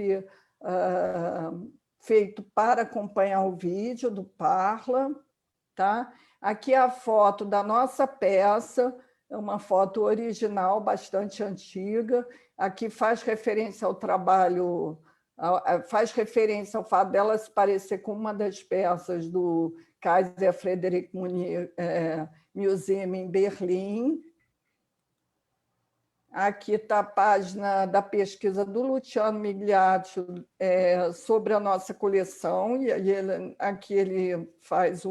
feito para acompanhar o vídeo do Parla. Tá? Aqui é a foto da nossa peça, é uma foto original, bastante antiga. Aqui faz referência ao trabalho, faz referência ao fato dela se parecer com uma das peças do Kaiser Friedrich Museum em Berlim. Aqui está a página da pesquisa do Luciano Migliaccio sobre a nossa coleção, e aqui ele faz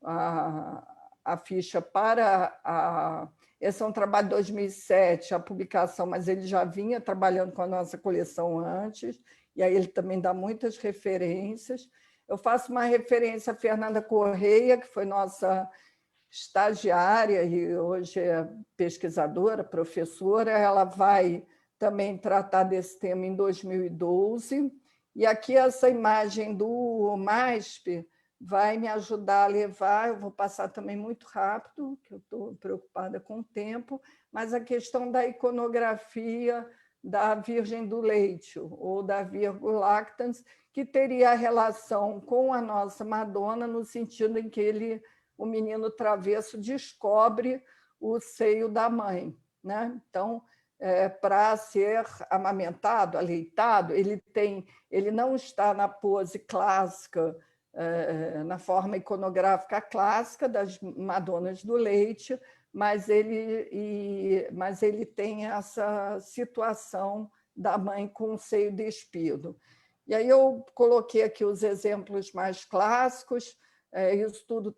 a ficha para esse é um trabalho de 2007, a publicação, mas ele já vinha trabalhando com a nossa coleção antes, e aí ele também dá muitas referências. Eu faço uma referência a Fernanda Correia, que foi nossa estagiária e hoje é pesquisadora, professora. Ela vai também tratar desse tema em 2012. E aqui essa imagem do MASP vai me ajudar a levar, eu vou passar também muito rápido, que eu estou preocupada com o tempo, mas a questão da iconografia da Virgem do Leite, ou da Virgo Lactans, que teria relação com a nossa Madonna, no sentido em que o menino travesso descobre o seio da mãe, né? Então, para ser amamentado, aleitado, ele não está na pose clássica, na forma iconográfica clássica das Madonas do Leite, mas ele tem essa situação da mãe com o seio despido. E aí eu coloquei aqui os exemplos mais clássicos, isso tudo.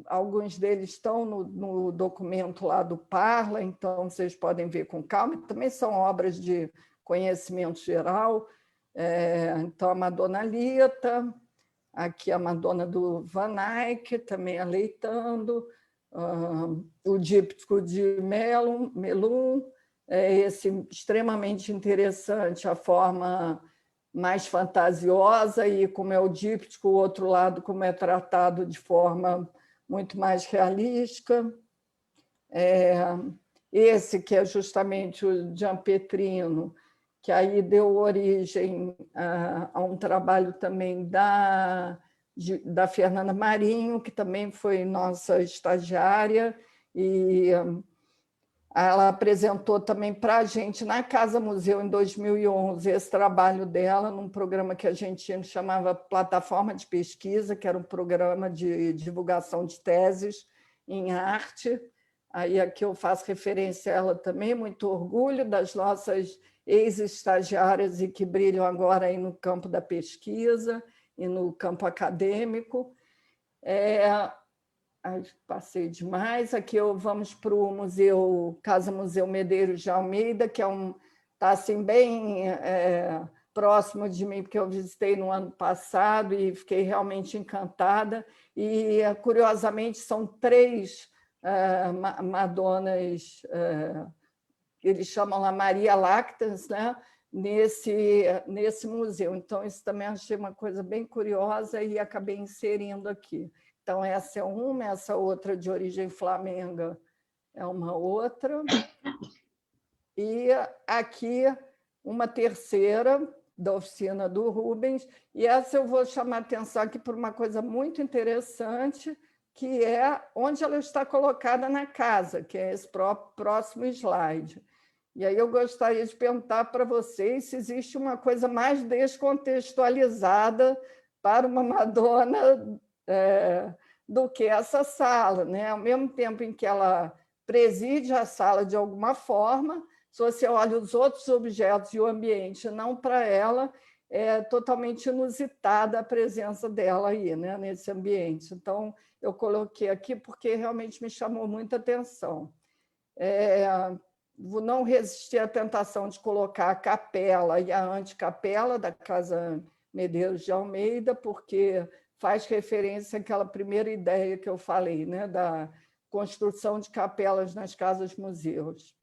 Alguns deles estão no documento lá do Parla, então vocês podem ver com calma. Também são obras de conhecimento geral. Então, a Madonna Lita, aqui a Madonna do Van Eyck, também aleitando, o díptico de Melun, esse extremamente interessante, a forma mais fantasiosa, e como é o díptico, o outro lado, como é tratado de forma muito mais realística. Esse que é justamente o Gianpetrino, que aí deu origem a um trabalho também da Fernanda Marinho, que também foi nossa estagiária, e ela apresentou também para a gente na Casa Museu, em 2011, esse trabalho dela, num programa que a gente chamava Plataforma de Pesquisa, que era um programa de divulgação de teses em arte. Aí aqui eu faço referência a ela também, muito orgulho das nossas ex-estagiárias e que brilham agora aí no campo da pesquisa e no campo acadêmico. Passei demais. Aqui vamos para o museu, Casa Museu Medeiros de Almeida, que está assim, bem próximo de mim, porque eu visitei no ano passado e fiquei realmente encantada. E, curiosamente, são 3 Madonas, que eles chamam lá Maria Lactans, né? nesse museu. Então, isso também achei uma coisa bem curiosa e acabei inserindo aqui. Então, essa é uma, essa outra de origem flamenga é uma outra. E aqui uma terceira da oficina do Rubens, e essa eu vou chamar a atenção aqui por uma coisa muito interessante, que é onde ela está colocada na casa, que é esse próximo slide. E aí eu gostaria de perguntar para vocês se existe uma coisa mais descontextualizada para uma Madonna do que essa sala, né? Ao mesmo tempo em que ela preside a sala de alguma forma, se você olha os outros objetos e o ambiente, não para ela, é totalmente inusitada a presença dela aí, né, nesse ambiente. Então, eu coloquei aqui porque realmente me chamou muita atenção. Não resisti à tentação de colocar a capela e a anticapela da Casa Medeiros de Almeida, porque faz referência àquela primeira ideia que eu falei, né, da construção de capelas nas casas-museus.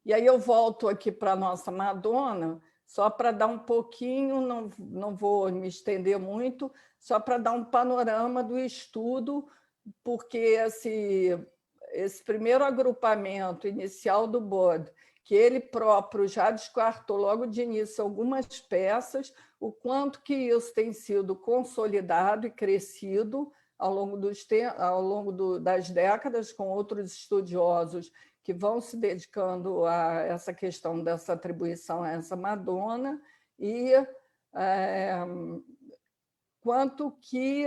E aí eu volto aqui para a nossa Madonna, só para dar um pouquinho, não vou me estender muito, só para dar um panorama do estudo, porque esse primeiro agrupamento inicial do Bode, que ele próprio já descartou logo de início algumas peças, o quanto que isso tem sido consolidado e crescido ao longo das décadas, com outros estudiosos que vão se dedicando a essa questão dessa atribuição a essa Madonna, e quanto que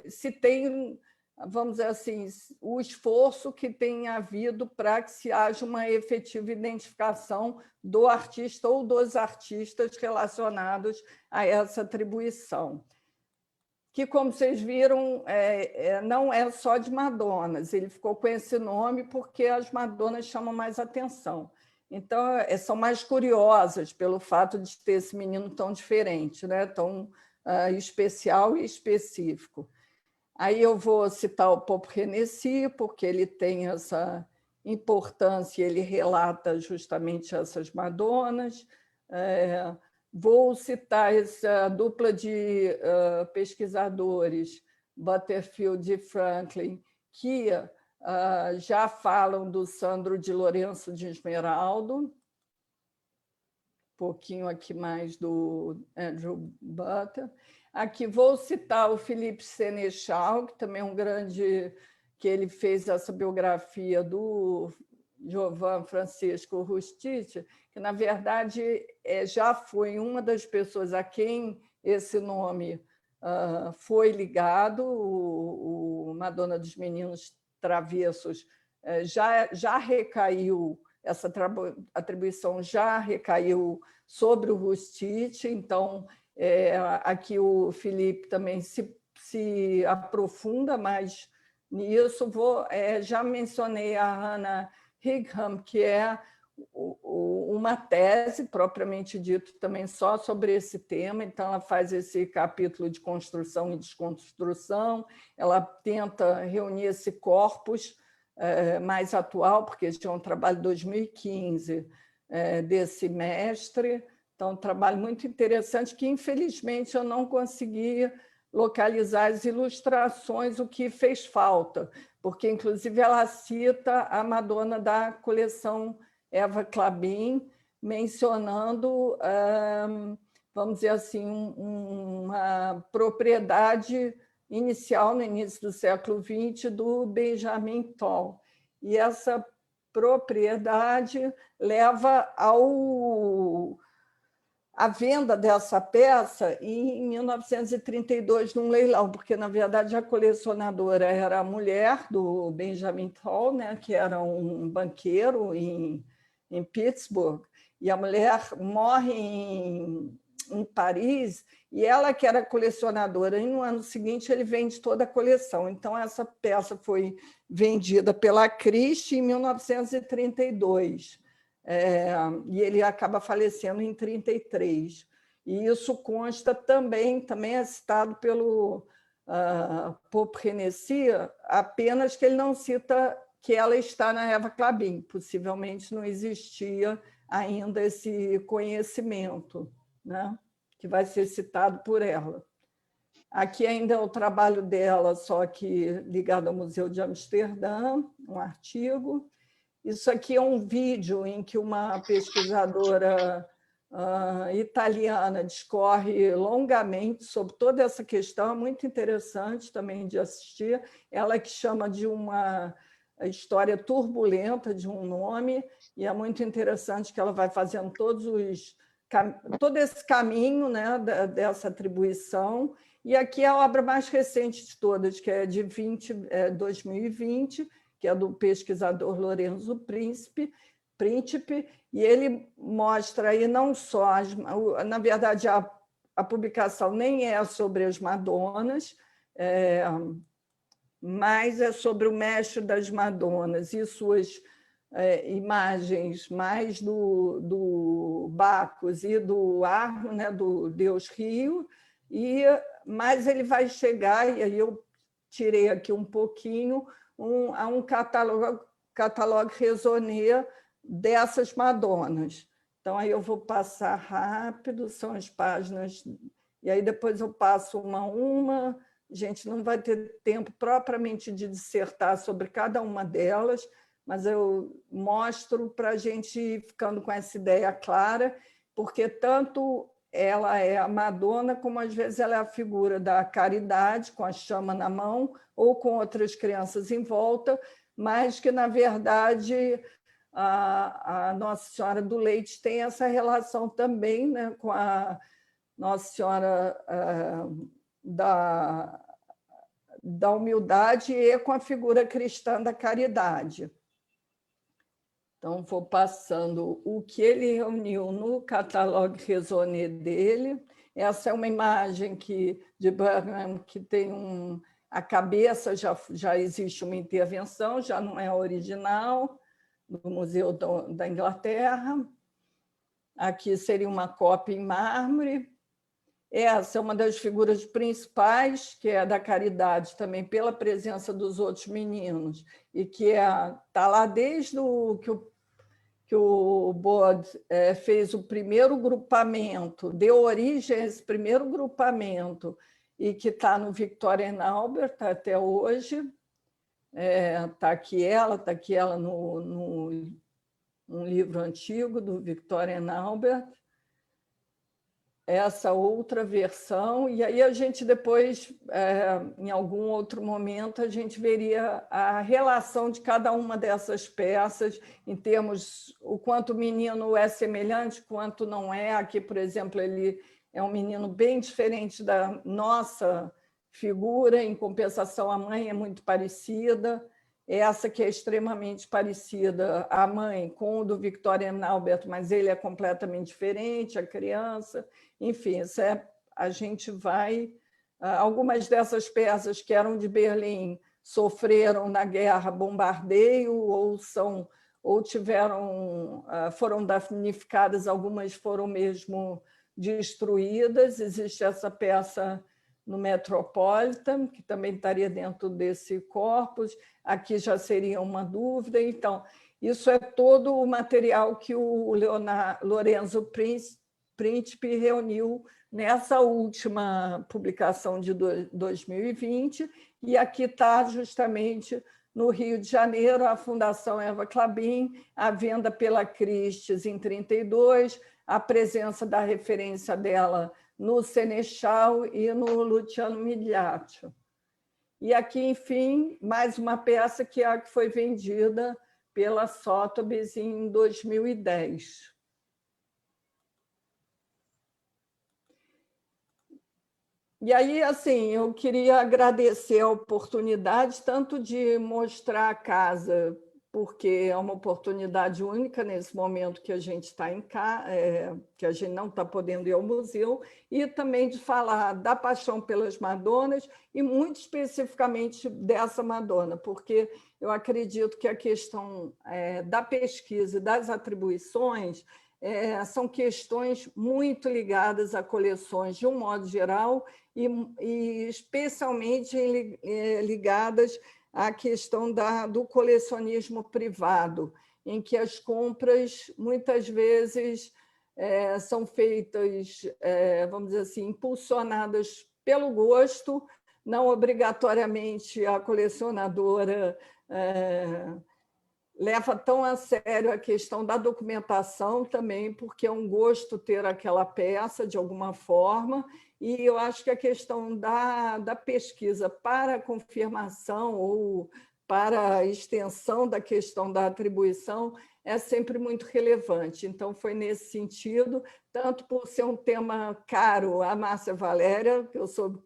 se tem, vamos dizer assim, o esforço que tem havido para que se haja uma efetiva identificação do artista ou dos artistas relacionados a essa atribuição. Que, como vocês viram, não é só de Madonas, ele ficou com esse nome porque as Madonas chamam mais atenção. Então, são mais curiosas pelo fato de ter esse menino tão diferente, né? Tão especial e específico. Aí eu vou citar o Pope Renessi, porque ele tem essa importância, ele relata justamente essas Madonas. Vou citar essa dupla de pesquisadores, Butterfield e Franklin, que já falam do Sandro de Lourenço de Esmeraldo, um pouquinho aqui mais do Andrew Butter. Aqui vou citar o Philippe Sénéchal, que também é um grande, que ele fez essa biografia do Giovan Francisco Rustich, que, na verdade, já foi uma das pessoas a quem esse nome foi ligado, o Madonna dos Meninos Travessos já recaiu, essa atribuição já recaiu sobre o Rustich, então aqui o Felipe também se aprofunda mais nisso. Já mencionei a Hannah Higham, que é uma tese, propriamente dito, também só sobre esse tema. Então, ela faz esse capítulo de construção e desconstrução, ela tenta reunir esse corpus mais atual, porque esse é um trabalho de 2015 desse mestre. Então, um trabalho muito interessante que, infelizmente, eu não consegui localizar as ilustrações, o que fez falta, porque, inclusive, ela cita a Madonna da coleção Eva Clabin, mencionando, vamos dizer assim, uma propriedade inicial, no início do século XX, do Benjamin Toll. E essa propriedade leva a venda dessa peça em 1932, num leilão, porque, na verdade, a colecionadora era a mulher do Benjamin Toll, né, que era um banqueiro em Pittsburgh, e a mulher morre em Paris, e ela que era colecionadora, e no ano seguinte ele vende toda a coleção. Então, essa peça foi vendida pela Christie em 1932. E ele acaba falecendo em 1933. E isso consta também é citado pelo Pope Renessi, apenas que ele não cita que ela está na Eva Clabin. Possivelmente não existia ainda esse conhecimento, né, que vai ser citado por ela. Aqui ainda é o trabalho dela, só que ligado ao Museu de Amsterdã, um artigo. Isso aqui é um vídeo em que uma pesquisadora italiana discorre longamente sobre toda essa questão, muito interessante também de assistir. Ela que chama de uma história turbulenta de um nome, e é muito interessante que ela vai fazendo todo esse caminho, né, dessa atribuição, E aqui a obra mais recente de todas, que é de 2020, que é do pesquisador Lorenzo Príncipe, e ele mostra aí não só, na verdade, a publicação nem é sobre as Madonas, mas é sobre o Mestre das Madonas e suas imagens mais do Bacchus e do Arno, né, do Deus Rio, mas ele vai chegar, e aí eu tirei aqui um pouquinho, a um catálogo raisonné dessas Madonas. Então, aí eu vou passar rápido, são as páginas, e aí depois eu passo uma a uma. A gente não vai ter tempo propriamente de dissertar sobre cada uma delas, mas eu mostro para a gente ir ficando com essa ideia clara, porque tanto ela é a Madonna, como às vezes ela é a figura da caridade, com a chama na mão, ou com outras crianças em volta, mas que, na verdade, a Nossa Senhora do Leite tem essa relação também, né, com a Nossa Senhora da humildade e com a figura cristã da caridade. Então, vou passando o que ele reuniu no catálogo raisonné dele. Essa é uma imagem de Burnham que tem a cabeça, já existe uma intervenção, já não é original, do Museu da Inglaterra. Aqui seria uma cópia em mármore. Essa é uma das figuras principais, que é da caridade também, pela presença dos outros meninos, e que está lá desde que o Bod fez o primeiro grupamento, deu origem a esse primeiro grupamento, e que está no Victoria and Albert até hoje. Está aqui ela num livro antigo do Victoria and Albert. Essa outra versão, e aí a gente depois, em algum outro momento, a gente veria a relação de cada uma dessas peças em termos o quanto o menino é semelhante, quanto não é. Aqui, por exemplo, ele é um menino bem diferente da nossa figura, em compensação, a mãe é muito parecida. Essa que é extremamente parecida, a mãe, com o do Victoria and Albert, mas ele é completamente diferente, a criança. Enfim, a gente vai... Algumas dessas peças que eram de Berlim sofreram na guerra bombardeio ou foram danificadas, algumas foram mesmo destruídas. Existe essa peça no Metropolitan, que também estaria dentro desse corpus. Aqui já seria uma dúvida. Então, isso é todo o material que o Lorenzo Príncipe reuniu nessa última publicação de 2020, e aqui está justamente no Rio de Janeiro, a Fundação Eva Clabin, a venda pela Christie's em 1932, a presença da referência dela no Senechal e no Luciano Migliaccio. E aqui, enfim, mais uma peça que foi vendida pela Sotheby's em 2010. E aí, assim, eu queria agradecer a oportunidade tanto de mostrar a casa, porque é uma oportunidade única nesse momento que a gente está que a gente não está podendo ir ao museu, e também de falar da paixão pelas Madonas e muito especificamente dessa Madonna, porque eu acredito que a questão da pesquisa e das atribuições são questões muito ligadas a coleções de um modo geral e especialmente ligadas à questão do colecionismo privado, em que as compras muitas vezes são feitas, vamos dizer assim, impulsionadas pelo gosto, não obrigatoriamente a colecionadora leva tão a sério a questão da documentação também, porque é um gosto ter aquela peça de alguma forma, e eu acho que a questão da pesquisa para confirmação ou para a extensão da questão da atribuição é sempre muito relevante. Então, foi nesse sentido, tanto por ser um tema caro à Márcia Valéria, que eu soube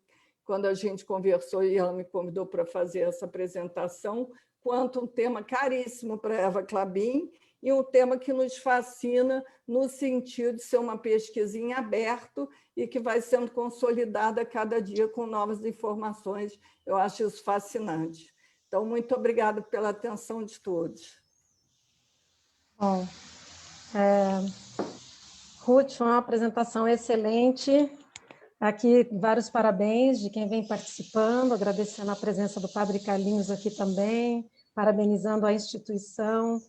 quando a gente conversou e ela me convidou para fazer essa apresentação, quanto um tema caríssimo para a Eva Klabin e um tema que nos fascina no sentido de ser uma pesquisa em aberto e que vai sendo consolidada a cada dia com novas informações. Eu acho isso fascinante. Então, muito obrigada pela atenção de todos. Bom, Ruth, foi uma apresentação excelente. Aqui, vários parabéns de quem vem participando, agradecendo a presença do Padre Carlinhos aqui também, parabenizando a instituição